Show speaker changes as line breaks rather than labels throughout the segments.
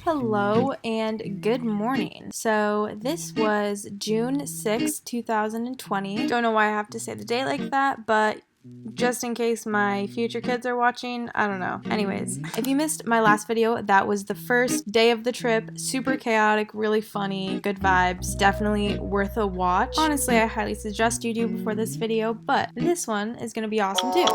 Hello and good morning. So this was June 6th, 2020. Don't know why I have to say the date like that, but just in case my future kids are watching, I don't know. Anyways, if you missed my last video, that was the first day of the trip. Super chaotic, really funny, good vibes. Definitely worth a watch. Honestly, I highly suggest you do before this video, but this one is gonna be awesome too.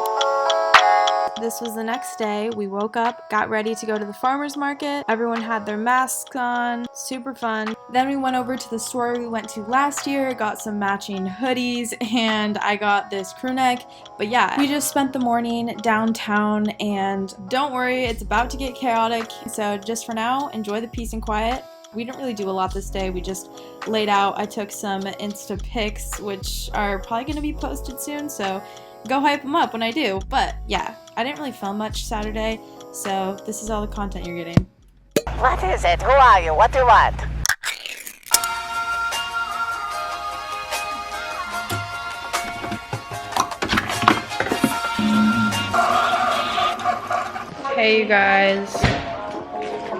This was the next day. We woke up, got ready to go to the farmer's market. Everyone had their masks on, super fun. Then we went over to the store we went to last year, got some matching hoodies, and I got this crew neck. But yeah, we just spent the morning downtown, and don't worry, it's about to get chaotic. So just for now, enjoy the peace and quiet. We didn't really do a lot this day. We just laid out. I took some Insta pics, which are probably going to be posted soon, so go hype them up when I do. But yeah, I didn't really film much Saturday, so this is all the content you're getting.
What is it? Who are you? What do you want?
Hey you guys.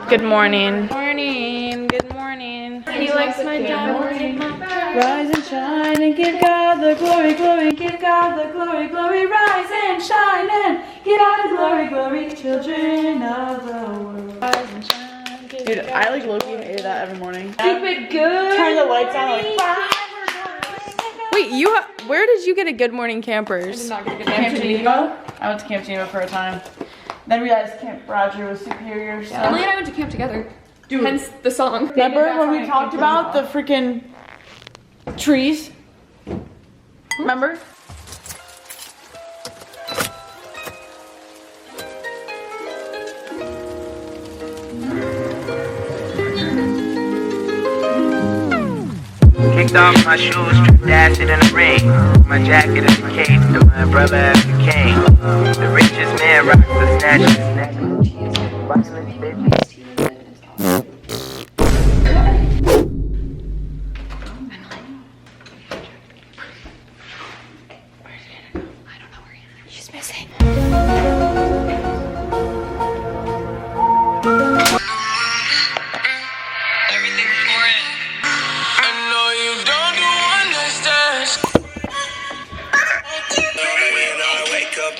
Good morning. Morning. Good morning. He likes my diamond. Rise and shine and give God the glory, glory, give God the glory, glory. Rise and shine and give God the glory, glory, children of the world. Rise and shine.
Dude, I like low-key hated that every morning.
Keep it good.
Turn the lights on like
Wait, where did you get a Good Morning Campers?
I did not get a good Camp Geneva. I went to Camp Geneva for a time. Then realized Camp Roger was superior. So.
Emily and I went to camp together.
Dude,
hence the song.
remember when we talked about the freaking trees? Remember?
Kicked off my shoes, dashed it in the ring. My jacket is the case, to my brother as the king. The richest man rocks the snatch of his neck. Violence, baby.
She's missing.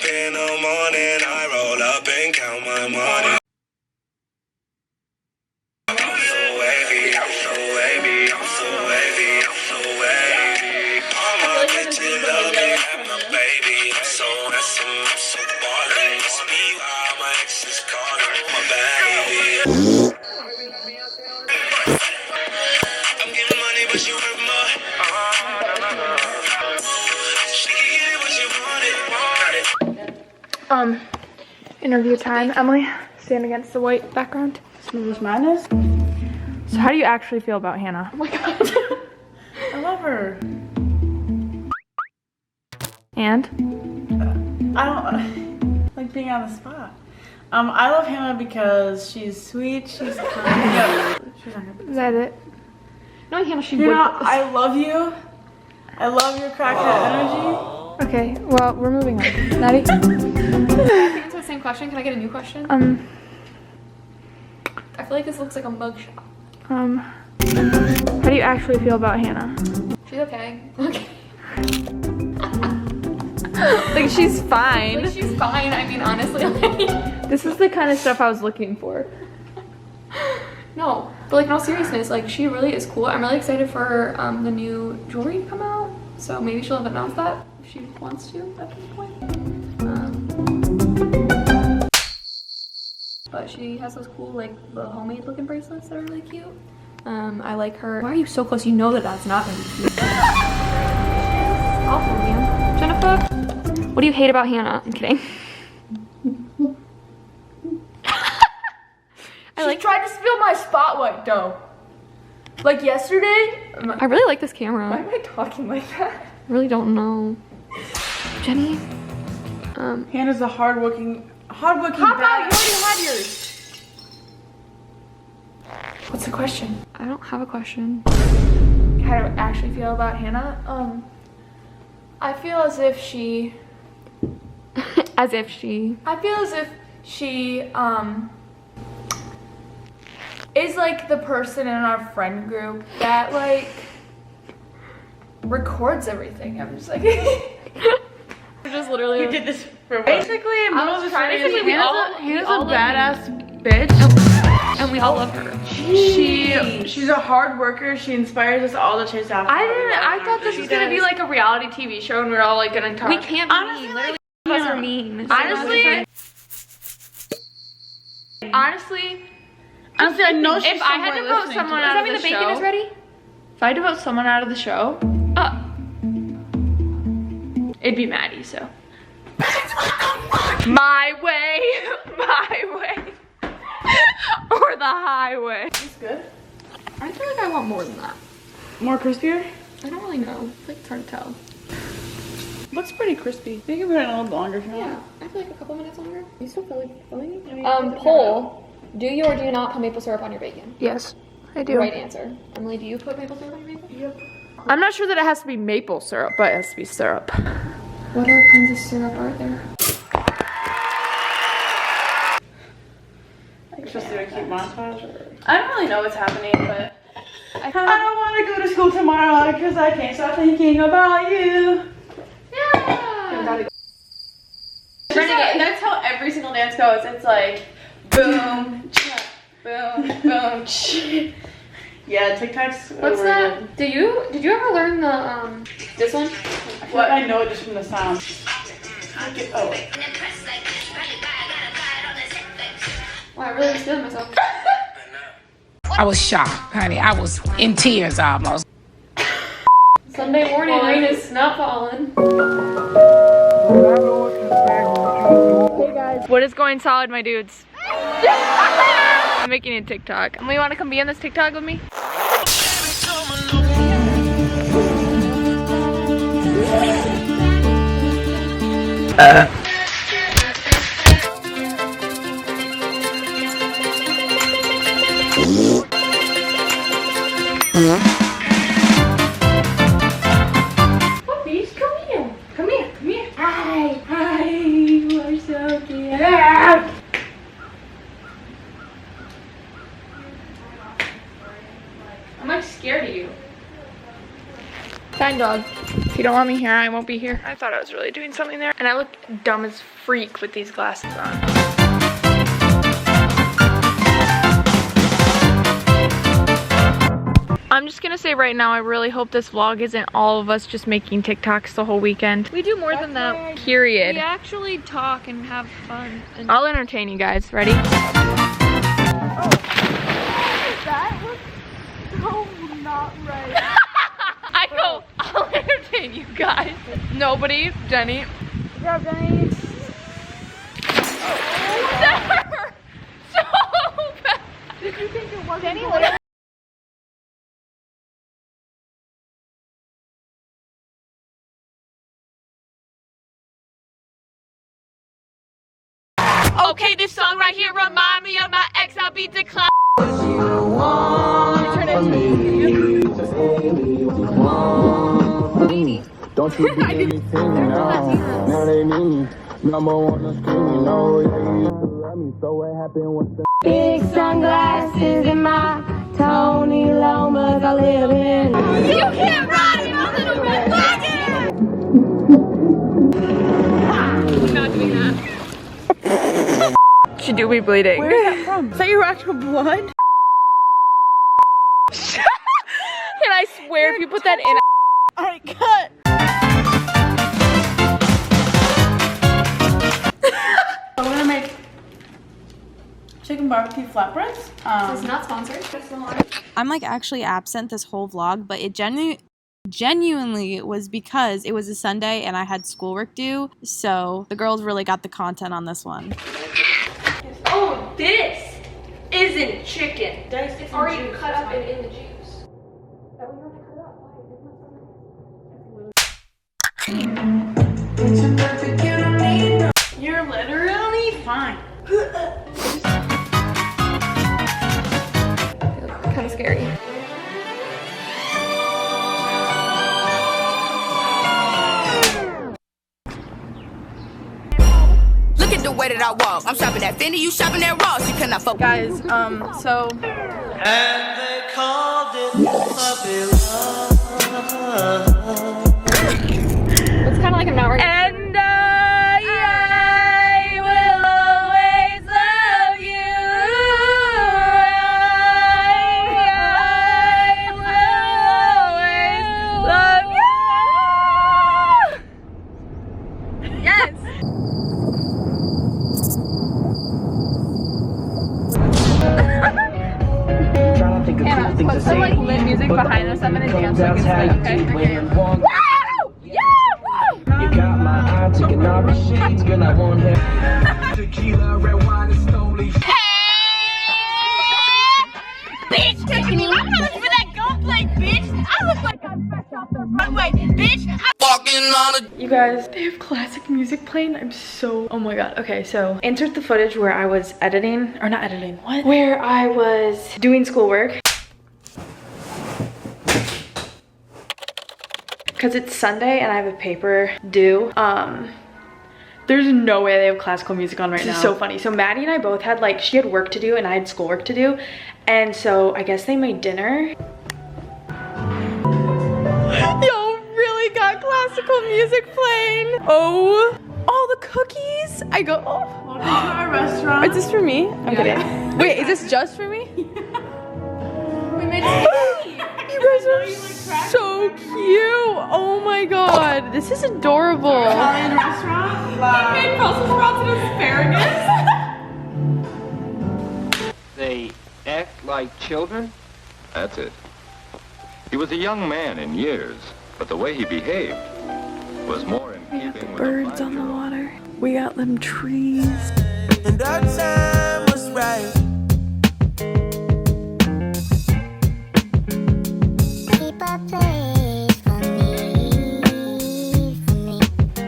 In the morning, I roll up and count my money. I'm so wavy, I'm so wavy, I'm so wavy, I'm so wavy. All my bitches love me, have my baby. I'm so handsome, I'm so ballin'. It's me while my ex is calling my baby. I'm getting money, but you worth more. She can get it when she want it.
Interview time. Emily, stand against the white background.
Smooth Madness?
So how do you actually feel about Hannah? Oh my god.
I love her.
And?
I don't like being on the spot. I love Hannah because she's sweet, she's kind. She's not
Is that it? No, Hannah, she
you
would.
know, I love you. I love your crackhead energy.
Okay, well, we're moving on. Natty? Can I answer the same question? Can I get a new question? I feel like this looks like a mugshot. How do you actually feel about Hannah? She's okay. Okay.
Like she's fine.
Like she's fine. I mean, honestly, like
This is the kind of stuff I was looking for.
no, but like in all seriousness, like she really is cool. I'm really excited for the new jewelry to come out. So maybe she'll have announced that if she wants to at this point. But she has those cool, like, the homemade looking bracelets that are really cute. I like her. Why are you so close? You know that that's not gonna be cute. Awful, man. Jennifer, what do you hate about Hannah? I'm kidding.
She tried to spill my spotlight though. Like yesterday.
I really like this camera.
Why am I talking like that?
I really don't know. Jenny.
Hannah's a hardworking
How about you
bad.
already had yours? What's the question?
I don't have a question.
How do I actually feel about Hannah? I feel as if she
As if she...
I feel as if she is like the person in our friend group that like records everything. I'm just like
We're just literally...
We did this for basically.
Basically,
Hannah's a
love
badass bitch.
and we all love her.
She's a hard worker. She inspires us all to chase after.
I thought this was gonna be like a reality TV show and we're all like gonna talk.
We can't be mean. Literally, us are mean.
Honestly,
I know she's
if I had to vote someone out of the show,
bacon is ready?
if I had to vote someone out of the show, it'd be Maddie. So my way, or the highway.
It's good.
I feel like I want more than that.
More crispier.
I don't really know. I feel like it's hard to tell.
Looks pretty crispy. You can put it in a little longer if you want.
Yeah, I feel like a couple minutes longer. Are you still filling? Poll. Do you or do you not put maple syrup on your bacon?
Yes, I do.
Right answer. Emily, do you put maple syrup on your bacon? Yep.
I'm not sure that it has to be maple syrup, but it has to be syrup.
What other kinds of syrup are there?
Just do a cute montage.
I don't really know what's happening, but
I don't want to go to school tomorrow because I can't stop thinking about you.
yeah. That's how every single dance goes. It's like boom, cha, boom, boom. Cha.
Yeah, TikTok's
What's
overrated.
that? Did you ever learn the this one?
I feel like I know it just from the sound. Oh.
Wow, I really was feeling myself.
I was shocked, honey. I was in tears almost.
Sunday morning, rain is not falling.
Hey guys, what is going solid, my dudes? I'm making a TikTok. And we want to come be on this TikTok with me? Puppies, come here. Come here. Come here. Hi. You are so cute.
I'm like scared of you.
Fine, dog. If you don't want me here, I won't be here. I thought I was really doing something there. And I look dumb as freak with these glasses on. I'm just gonna say right now, I really hope this vlog isn't all of us just making TikToks the whole weekend. We do more than that, period.
We actually talk and have fun. And
I'll entertain you guys. Ready? I go, I'll entertain you guys. Nobody, Jenny. Good job, Jenny. So bad. Did you think it was Jenny? Okay, this song right here remind me of my ex. I'll be declined.
Don't you do anything now? Now they need me. Number one on screen, you know. Love me, so what happened was the
big sunglasses and my Tony Lomas I live in.
You can't ride in my little red wagon! I'm not doing that. She do be bleeding.
Where's that from? Is that your actual blood?
And I swear if you put that in.
Alright, cut! I'm gonna make chicken barbecue flatbreads.
It's not sponsored.
I'm like actually absent this whole vlog, but it genuinely was because it was a Sunday and I had schoolwork due, so the girls really got the content on this one.
Oh, this isn't chicken.
It's already cut up and in the juice. That we have to cut up.
You're literally fine.
Kind of scary.
way that I walk. I'm shopping at Fendi, you shopping at Ross. You cannot fuck.
Guys, so.
And they called it puppy love.
It's kind of like I'm not right.
And I will always love you. I will always love you. Yes. Hannah, put some like lit music behind us. I'm gonna dance like it's lit, okay? Woo! Yeah! Woo!
You got my eye, taking off the shades, girl, I want him. Tequila, red wine, and slowly.
Bitch, taking you. I'm not for that gunplay, bitch. I look like I'm fresh off the runway, bitch. I'm walking on a.
You guys, they have classic music playing. I'm so, oh my god. Okay, so insert the footage where I was editing, or not editing, what? Where I was doing schoolwork. Because it's Sunday and I have a paper due. There's no way they have classical music on right now. This is so funny. So Maddie and I both had like, she had work to do and I had schoolwork to do. And so I guess they made dinner. Yo, really got classical music playing. Oh, all the cookies. I go, oh.
Welcome to our restaurant.
Is this for me? I'm kidding. Wait, is this just for me?
We made
You guys are so cute. Oh my god. This is adorable.
Italian restaurant.
We made Brussels sprouts and asparagus.
They act like children? That's it. He was a young man in years, but the way he behaved was more in keeping with
birds on the water. We got them trees.
And our time was right.
Keep a place for me.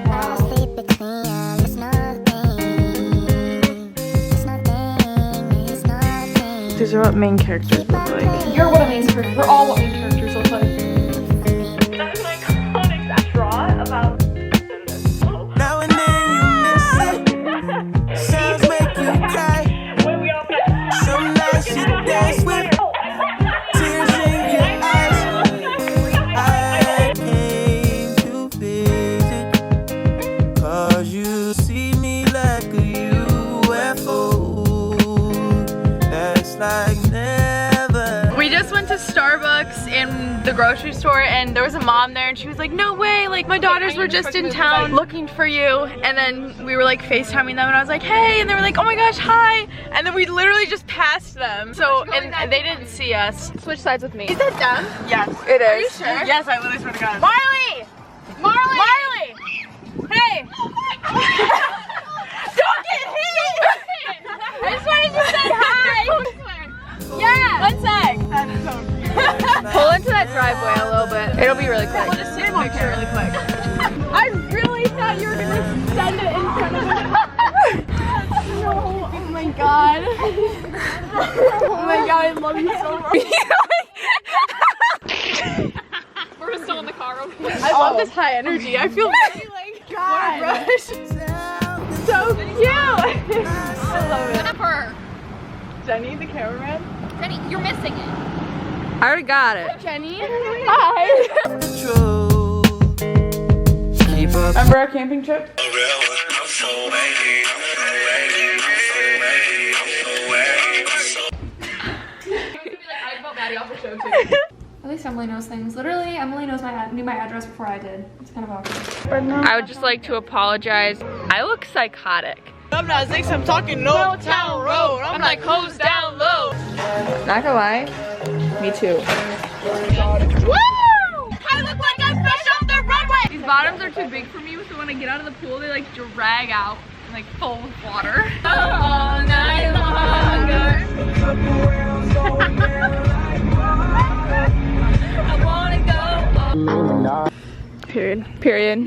I'll sleep between you. It's nothing.
These are what main characters look like.
You're what a main character. We're all what main characters look like.
That's an iconic restaurant about.
Now and then you miss it. Sounds make you cry. Some nights you dance with tears in your eyes. I came to visit, 'cause you see me like a UFO. That's like never.
We just went to Starbucks in the grocery store and there was a mom there and she was like, no way, like my daughters were just in town looking for you. And then we were like FaceTiming them and I was like, hey, and they were like, oh my gosh, hi. And then we literally just passed them. So, and they didn't see us. Switch sides with me.
Is that them? Yes.
It is.
Are you sure? Yes, I literally swear to God.
Marley! Marley! Hey! Don't get hit! I just wanted to say hi! Yeah! One sec!
That's so cute.
Pull into that driveway a little bit. It'll be really quick.
We'll just take a picture really quick.
I really thought you were gonna send it in front of me. No, oh my god. Oh my god, I love you so much.
We're still in the car.
I love this high energy. I feel very like God. Rush. So cute. I love it.
Jennifer.
Jenny, the cameraman.
Jenny, you're missing it.
I already got it.
Jenny.
Hi.
Keep up.
Remember our camping trip?
I'm so wavy, I'm so wavy, I'm so wavy, I'm so wavy, I'm so.
I vote Maddie off the show too. At least Emily knows things. Literally, Emily knew my address before I did. It's kind of awkward.
I would just like to apologize. I look psychotic.
I'm not Zix, I'm talking no town road. I'm like hose down low.
Not gonna lie, me too.
Woo! I look like I'm fresh off the runway.
These bottoms are too big for me, so when I get out of the pool, they like drag out and like full of water. All night longer. I wanna go. Period.